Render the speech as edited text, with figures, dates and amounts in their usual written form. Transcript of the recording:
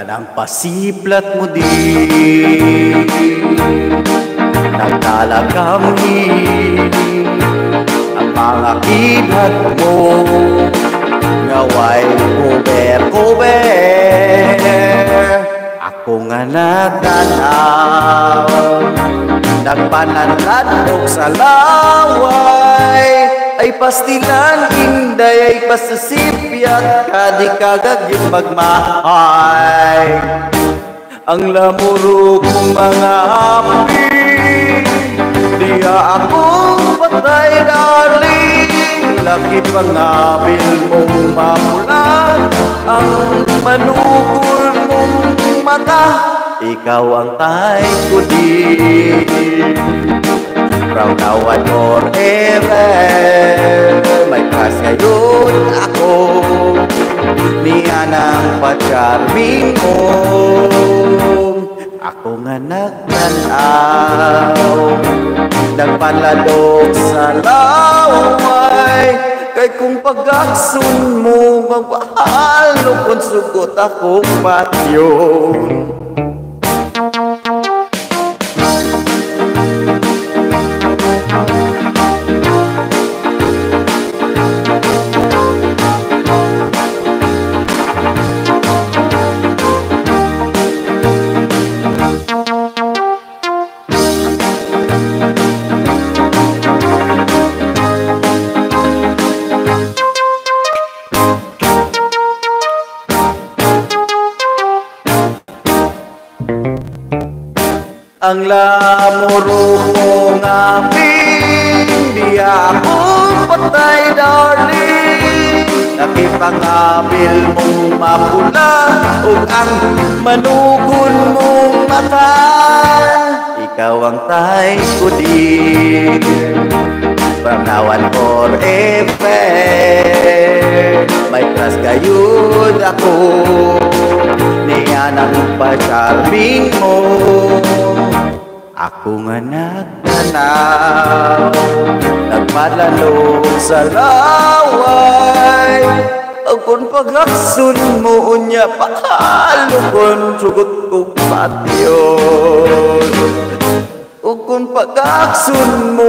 Nang pasiplat mo di nagtalagam ang mga kidhat mo ngaway kuber ako nga natanaw nagpananladok sa laway ay pastilan inday ay pasasipyat kadi kagagit magmahay ang lamuro kong mga api diya akong patay darling laki pangabil mong mamulat ang manukul mong mata ikaw ang tay ko di from now and forever may crush ngayon ako niya ng pa-charming mo ako nga nagtanaw nagpanladok sa laway kay kung pag-aksun mo magpahalo kung sugot ako patyon. Ang lamuro mong aking di akong patay darling nakipangabil mong mapula ug ang manukon mong mata ikaw ang tay ko di from now and forever may trust gayud ako niya ng pa-charming mo ako nga nagtanaw nagpadlalo sa laway kung pag-aksun mo unya pakalo kung sugot kong patyon kung pag-aksun mo